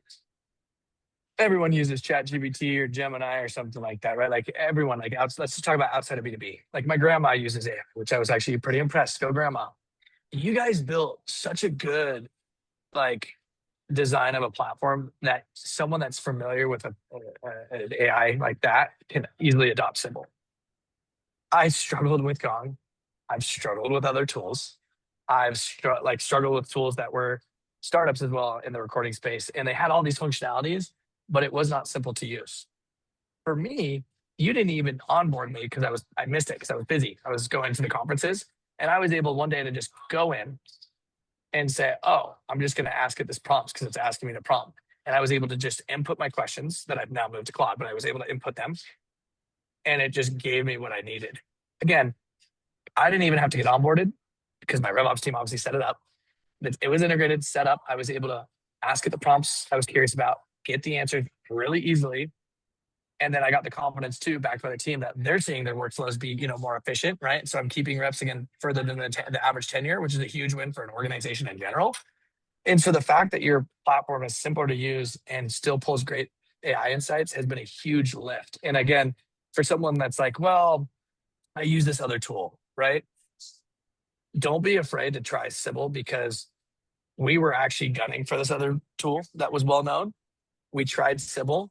S2: everyone uses ChatGPT or Gemini or something like that, right? Like everyone, let's just talk about outside of B2B. Like my grandma uses AI, which I was actually pretty impressed. Go grandma. You guys built such a good like design of a platform that someone that's familiar with an AI like that can easily adopt Sybill. I struggled with Gong. I've struggled with other tools. I've struggled with tools that were startups as well in the recording space, and they had all these functionalities, but it was not simple to use. For me, you didn't even onboard me because I missed it because I was busy. I was going to the conferences, and I was able one day to just go in and say, oh, I'm just going to ask it this prompts because it's asking me to prompt. And I was able to just input my questions that I've now moved to Claude, but I was able to input them. And it just gave me what I needed. Again, I didn't even have to get onboarded because my RevOps team obviously set it up. It was integrated, set up. I was able to ask it the prompts I was curious about, get the answers really easily. And then I got the confidence too, backed by the team, that they're seeing their workflows be, more efficient, right? So I'm keeping reps again further than the average tenure, which is a huge win for an organization in general. And so the fact that your platform is simpler to use and still pulls great AI insights has been a huge lift. And again, for someone that's like, well, I use this other tool, right? Don't be afraid to try Sybill because we were actually gunning for this other tool that was well known. We tried Sybill.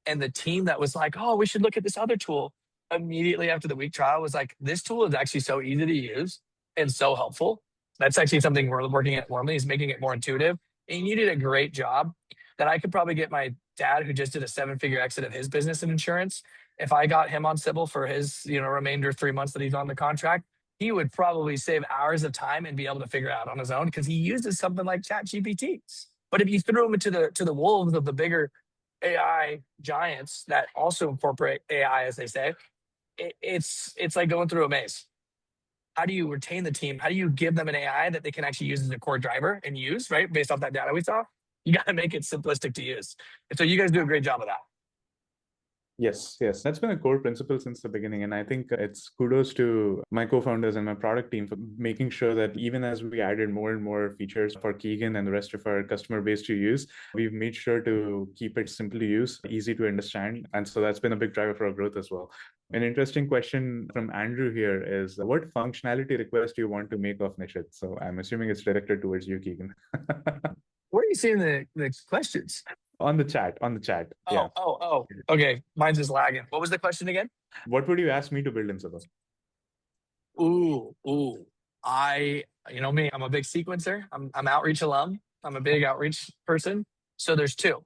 S2: And the team that was like, oh, we should look at this other tool, immediately after the week trial was like, this tool is actually so easy to use and so helpful. That's actually something we're working at warmly, is making it more intuitive. And you did a great job that I could probably get my dad, who just did a 7-figure exit of his business in insurance. If I got him on Sybill for his, remainder 3 months that he's on the contract, he would probably save hours of time and be able to figure it out on his own because he uses something like ChatGPT. But if you threw him into the wolves of the bigger AI giants that also incorporate AI, as they say, it's like going through a maze. How do you retain the team? How do you give them an AI that they can actually use as a core driver and use, right? Based off that data we saw, you got to make it simplistic to use. And so you guys do a great job of that.
S1: Yes. That's been a core principle since the beginning. And I think it's kudos to my co-founders and my product team for making sure that even as we added more and more features for Keegan and the rest of our customer base to use, we've made sure to keep it simple to use, easy to understand. And so that's been a big driver for our growth as well. An interesting question from Andrew here is, what functionality request do you want to make of Nishit? So I'm assuming it's directed towards you, Keegan.
S2: Where are you seeing the questions?
S1: On the chat. Yeah.
S2: Oh. Okay. Mine's just lagging. What was the question again?
S1: What would you ask me to build in Sybill?
S2: Ooh. You know me, I'm a big sequencer. I'm outreach alum. I'm a big outreach person. So there's two.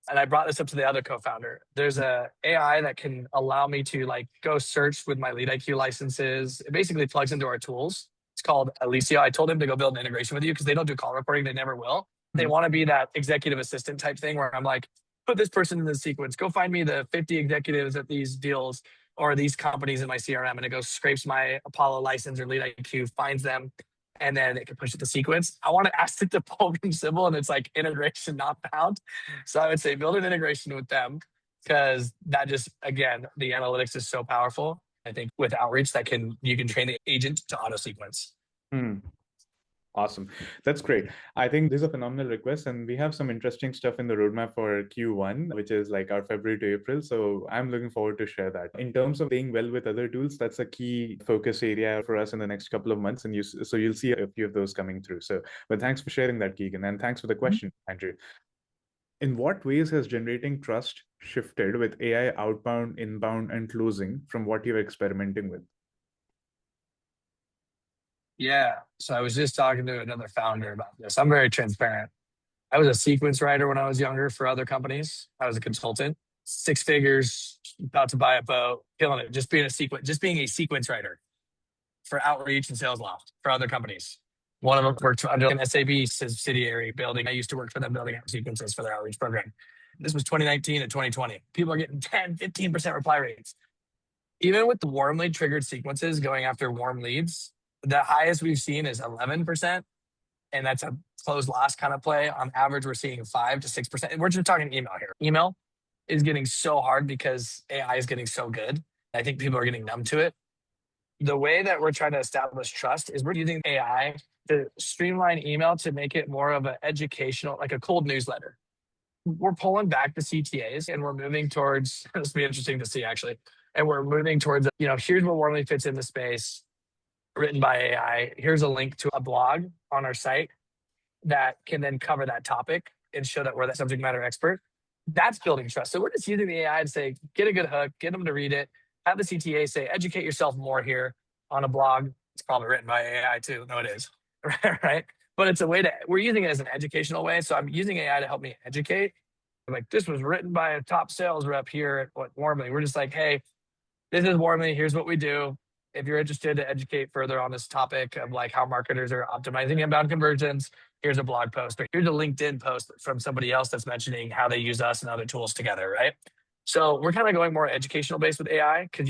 S2: And I brought this up to the other co-founder. There's a AI that can allow me to like go search with my Lead IQ licenses. It basically plugs into our tools. It's called Alicia. I told him to go build an integration with you because they don't do call reporting. They never will. They want to be that executive assistant type thing where I'm like, put this person in the sequence. Go find me the 50 executives at these deals or these companies in my CRM. And it goes scrapes my Apollo license or Lead IQ, finds them, and then it can push it to sequence. I want to ask it to pull from Sybill, and it's like integration not found. So I would say build an integration with them because that just, again, the analytics is so powerful. I think with outreach you can train the agent to auto sequence.
S1: Awesome. That's great. I think this is a phenomenal request, and we have some interesting stuff in the roadmap for Q1, which is like our February to April. So I'm looking forward to share that. In terms of playing well with other tools, that's a key focus area for us in the next couple of months. And you'll see a few of those coming through. But thanks for sharing that, Keegan. And thanks for the question, Andrew. In what ways has generating trust shifted with AI outbound, inbound, and closing from what you're experimenting with?
S2: Yeah. So I was just talking to another founder about this. I'm very transparent. I was a sequence writer when I was younger for other companies. I was a consultant, 6 figures, about to buy a boat, killing it, just being a sequence writer for outreach and sales loft for other companies. One of them worked under an SAB subsidiary building. I used to work for them building out sequences for their outreach program. This was 2019 and 2020. People are getting 10, 15% reply rates. Even with the warm lead triggered sequences going after warm leads, the highest we've seen is 11%. And that's a closed loss kind of play. On average, we're seeing 5 to 6%. We're just talking email here. Email is getting so hard because AI is getting so good. I think people are getting numb to it. The way that we're trying to establish trust is we're using AI to streamline email to make it more of an educational, like a cold newsletter. We're pulling back the CTAs and we're moving towards, this will be interesting to see actually, and we're moving towards, here's where Warmly fits in the space, written by AI. Here's a link to a blog on our site that can then cover that topic and show that we're the subject matter expert. That's building trust. So we're just using the AI to say, get a good hook, get them to read it, have the CTA say, educate yourself more here on a blog. It's probably written by AI too. No, it is. Right? But it's a way we're using it as an educational way. So I'm using AI to help me educate. Like, this was written by a top sales rep here at Warmly. We're just like, hey, this is Warmly. Here's what we do. If you're interested to educate further on this topic of like how marketers are optimizing inbound conversions, here's a blog post, or here's a LinkedIn post from somebody else that's mentioning how they use us and other tools together, right? So we're kind of going more educational based with AI because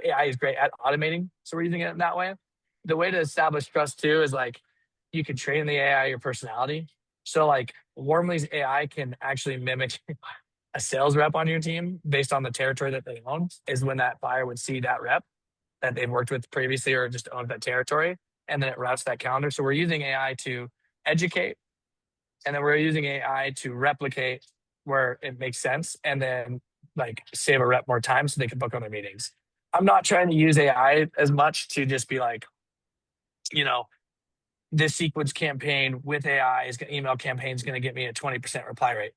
S2: AI is great at automating. So we're using it in that way. The way to establish trust too is like you can train the AI your personality. So like Warmly's AI can actually mimic a sales rep on your team based on the territory that they own, is when that buyer would see that rep that they've worked with previously or just owned that territory, and then it routes that calendar. So we're using AI to educate, and then we're using AI to replicate where it makes sense, and then like save a rep more time so they can book on their meetings. I'm not trying to use AI as much to just be like, this sequence campaign with AI email campaign is going to get me a 20% reply rate.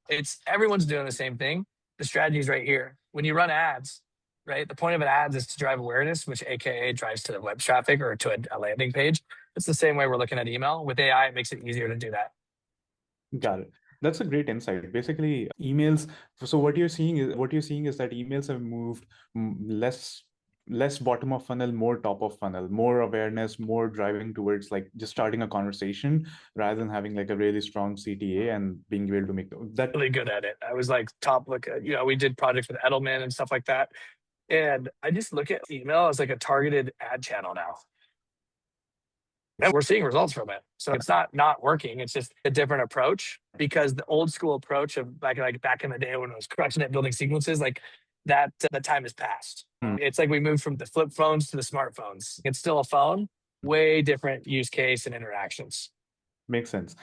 S2: Everyone's doing the same thing. The strategy is right here. When you run ads, right? The point of an ads is to drive awareness, which AKA drives to the web traffic or to a landing page. It's the same way we're looking at email. With AI, it makes it easier to do that.
S1: Got it. That's a great insight. Basically, emails. So what you're seeing is that emails have moved less bottom of funnel, more top of funnel, more awareness, more driving towards like just starting a conversation rather than having like a really strong CTA and being able to make that.
S2: Really good at it. I was like we did projects with Edelman and stuff like that. And I just look at email as like a targeted ad channel now. And we're seeing results from it. So it's not working. It's just a different approach, because the old school approach of back in the day when I was crushing it building sequences, like that the time has passed. It's like we moved from the flip phones to the smartphones. It's still a phone, way different use case and interactions.
S1: Makes sense.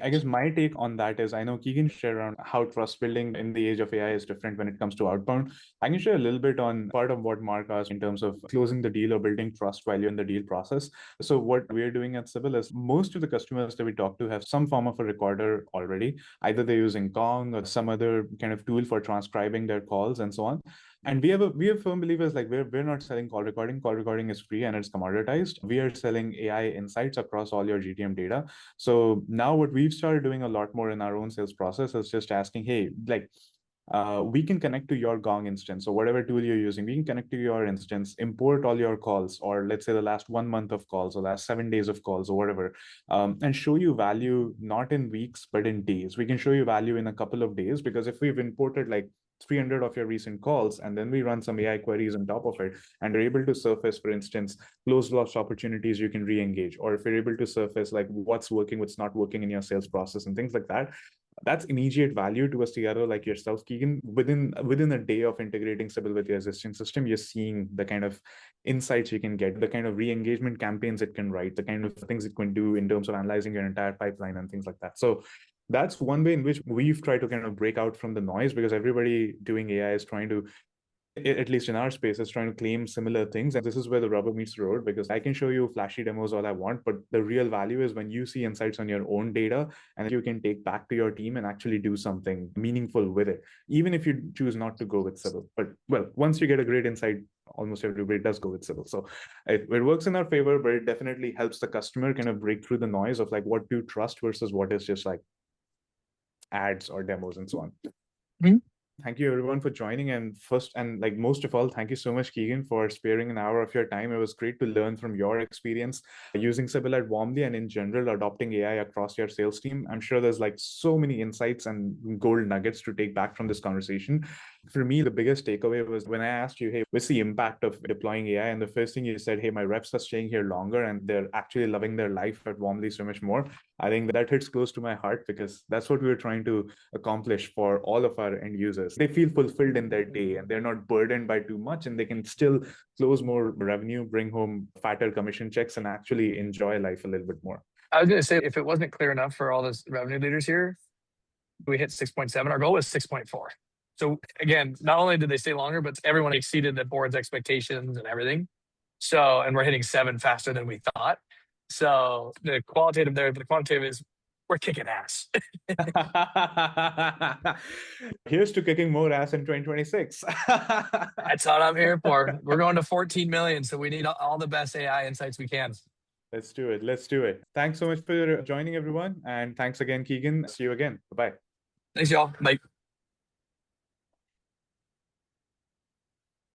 S1: I guess my take on that is, I know Keegan shared around how trust building in the age of AI is different when it comes to outbound. I can share a little bit on part of what Mark asked in terms of closing the deal or building trust while you're in the deal process. So what we're doing at Sybill is most of the customers that we talk to have some form of a recorder already. Either they're using Gong or some other kind of tool for transcribing their calls and so on. And we have firm believers, like we're not selling call recording. Call recording is free and it's commoditized. We are selling AI insights across all your GTM data. So now what we've started doing a lot more in our own sales process is just asking, hey, like, we can connect to your Gong instance or whatever tool you're using. We can connect to your instance, import all your calls, or let's say the last 1 month of calls or last 7 days of calls or whatever, and show you value not in weeks, but in days. We can show you value in a couple of days, because if we've imported like 300 of your recent calls and then we run some AI queries on top of it, and we're able to surface, for instance, closed loss opportunities you can re-engage, or if we're able to surface like what's working, what's not working in your sales process and things like that, that's immediate value to a CRO like yourself, Keegan. Within a day of integrating Sybill with your existing system, you're seeing the kind of insights you can get, the kind of re-engagement campaigns it can write, the kind of things it can do in terms of analyzing your entire pipeline and things like that. So that's one way in which we've tried to kind of break out from the noise, because everybody doing AI is trying to, at least in our space, is trying to claim similar things. And this is where the rubber meets the road, because I can show you flashy demos all I want, but the real value is when you see insights on your own data and you can take back to your team and actually do something meaningful with it, even if you choose not to go with Sybill. But well, once you get a great insight, almost everybody does go with Sybill. So it works in our favor, but it definitely helps the customer kind of break through the noise of like what to trust versus what is just like ads or demos and so on.
S2: Mhm.
S1: Thank you everyone for joining. And first, and like most of all, thank you so much, Keegan, for sparing an hour of your time. It was great to learn from your experience using Sybill at Warmly and in general adopting AI across your sales team. I'm sure there's like so many insights and gold nuggets to take back from this conversation. For me, the biggest takeaway was when I asked you, hey, what's the impact of deploying AI? And the first thing you said, hey, my reps are staying here longer and they're actually loving their life at Warmly so much more. I think that hits close to my heart, because that's what we were trying to accomplish for all of our end users. They feel fulfilled in their day and they're not burdened by too much, and they can still close more revenue, bring home fatter commission checks, and actually enjoy life a little bit more.
S2: I was going to say, if it wasn't clear enough for all those revenue leaders here, we hit 6.7. Our goal was 6.4. So again, not only did they stay longer, but everyone exceeded the board's expectations and everything. So, and we're hitting 7 faster than we thought. So the qualitative there, but the quantitative is we're kicking ass.
S1: Here's to kicking more ass in 2026.
S2: That's what I'm here for. We're going to 14 million. So we need all the best AI insights we can.
S1: Let's do it. Let's do it. Thanks so much for joining, everyone. And thanks again, Keegan. See you again. Bye-bye.
S2: Thanks, y'all. Bye.